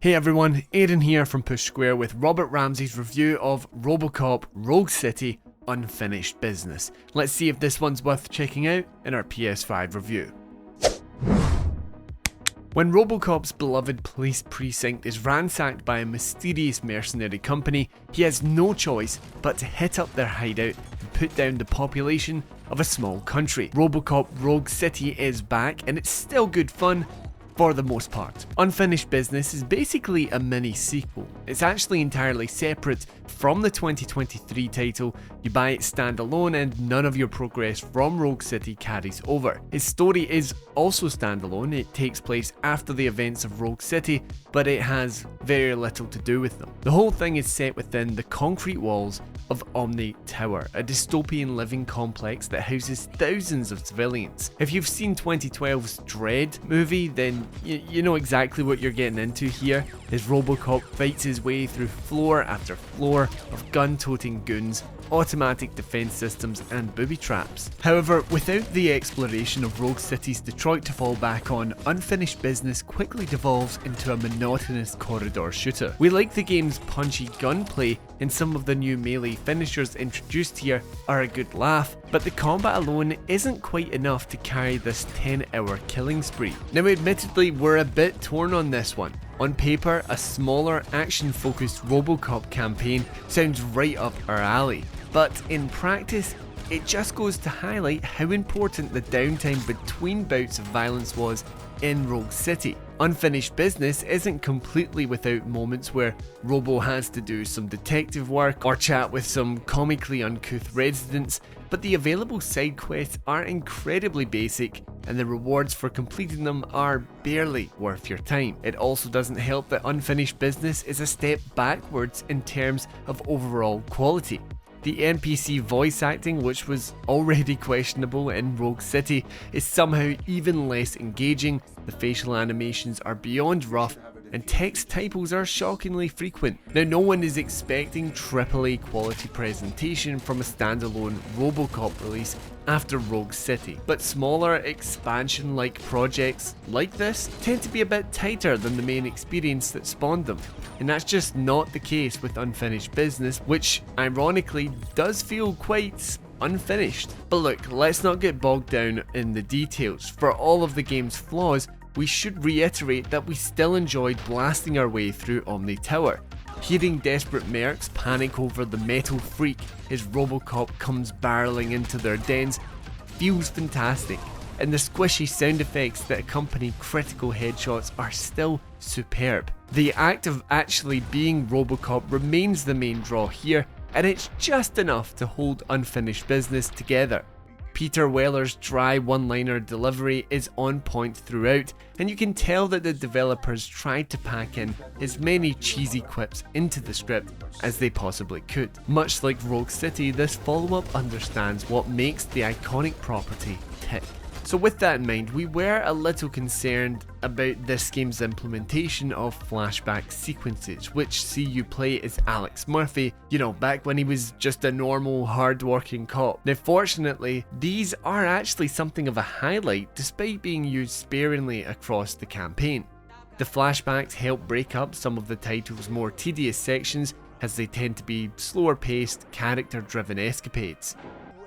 Hey everyone, Aiden here from Push Square with Robert Ramsey's review of RoboCop Rogue City Unfinished Business. Let's see if this one's worth checking out in our PS5 review. When RoboCop's beloved police precinct is ransacked by a mysterious mercenary company, he has no choice but to hit up their hideout and put down the population of a small country. RoboCop Rogue City is back and it's still good fun, for the most part. Unfinished Business is basically a mini sequel. It's actually entirely separate from the 2023 title. You buy it standalone and none of your progress from Rogue City carries over. His story is also standalone. It takes place after the events of Rogue City, but it has very little to do with them. The whole thing is set within the concrete walls of OmniTower, a dystopian living complex that houses thousands of civilians. If you've seen 2012's Dread movie, then you know exactly what you're getting into here, as RoboCop fights his way through floor after floor of gun-toting goons, automatic defense systems and booby traps. However, without the exploration of Rogue City's Detroit to fall back on, Unfinished Business quickly devolves into a monotonous corridor shooter. We like the game's punchy gunplay, and some of the new melee finishers introduced here are a good laugh, but the combat alone isn't quite enough to carry this 10-hour killing spree. Now admittedly, we're a bit torn on this one. On paper, a smaller, action-focused RoboCop campaign sounds right up our alley, but in practice, it just goes to highlight how important the downtime between bouts of violence was in Rogue City. Unfinished Business isn't completely without moments where Robo has to do some detective work or chat with some comically uncouth residents, but the available side quests are incredibly basic and the rewards for completing them are barely worth your time. It also doesn't help that Unfinished Business is a step backwards in terms of overall quality. The NPC voice acting, which was already questionable in Rogue City, is somehow even less engaging, the facial animations are beyond rough, and text typos are shockingly frequent. Now, no one is expecting AAA quality presentation from a standalone RoboCop release after Rogue City, but smaller expansion-like projects like this tend to be a bit tighter than the main experience that spawned them, and that's just not the case with Unfinished Business, which ironically does feel quite unfinished. But look, let's not get bogged down in the details. For all of the game's flaws, we should reiterate that we still enjoyed blasting our way through OmniTower. Hearing desperate mercs panic over the metal freak as RoboCop comes barreling into their dens feels fantastic, and the squishy sound effects that accompany critical headshots are still superb. The act of actually being RoboCop remains the main draw here, and it's just enough to hold Unfinished Business together. Peter Weller's dry one-liner delivery is on point throughout, and you can tell that the developers tried to pack in as many cheesy quips into the script as they possibly could. Much like Rogue City, this follow-up understands what makes the iconic property tick. So with that in mind, we were a little concerned about this game's implementation of flashback sequences, which see you play as Alex Murphy, you know, back when he was just a normal, hard-working cop. Now fortunately, these are actually something of a highlight despite being used sparingly across the campaign. The flashbacks help break up some of the title's more tedious sections, as they tend to be slower-paced, character-driven escapades.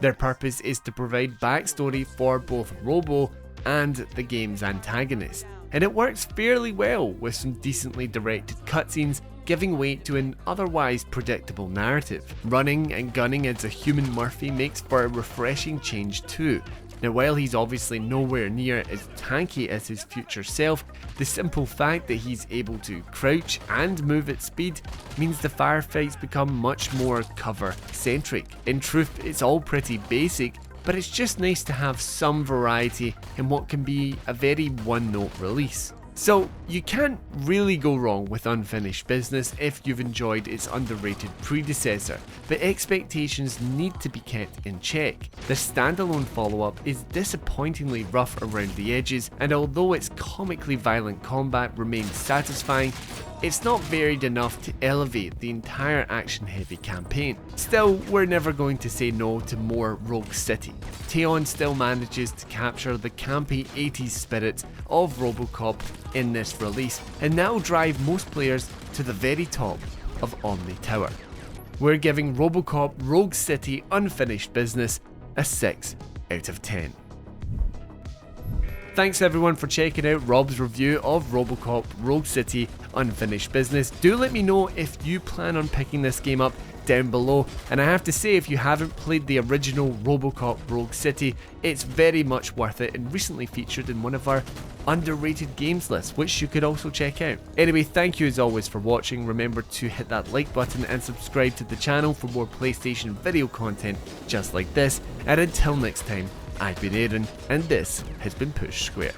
Their purpose is to provide backstory for both Robo and the game's antagonist, and it works fairly well with some decently directed cutscenes giving weight to an otherwise predictable narrative. Running and gunning as a human Murphy makes for a refreshing change too. Now, while he's obviously nowhere near as tanky as his future self, the simple fact that he's able to crouch and move at speed means the firefights become much more cover-centric. In truth, it's all pretty basic, but it's just nice to have some variety in what can be a very one-note release. So, you can't really go wrong with Unfinished Business if you've enjoyed its underrated predecessor, but expectations need to be kept in check. The standalone follow-up is disappointingly rough around the edges, and although its comically violent combat remains satisfying, it's not varied enough to elevate the entire action-heavy campaign. Still, we're never going to say no to more Rogue City. Teon still manages to capture the campy 80s spirit of RoboCop in this release, and now drive most players to the very top of OmniTower. We're giving RoboCop Rogue City Unfinished Business a 6 out of 10. Thanks everyone for checking out Rob's review of RoboCop Rogue City Unfinished Business. Do let me know if you plan on picking this game up down below, and I have to say, if you haven't played the original RoboCop Rogue City, it's very much worth it and recently featured in one of our underrated games lists, which you could also check out. Anyway, thank you as always for watching. Remember to hit that like button and subscribe to the channel for more PlayStation video content just like this, and until next time, I've been Aaron, and this has been Push Square.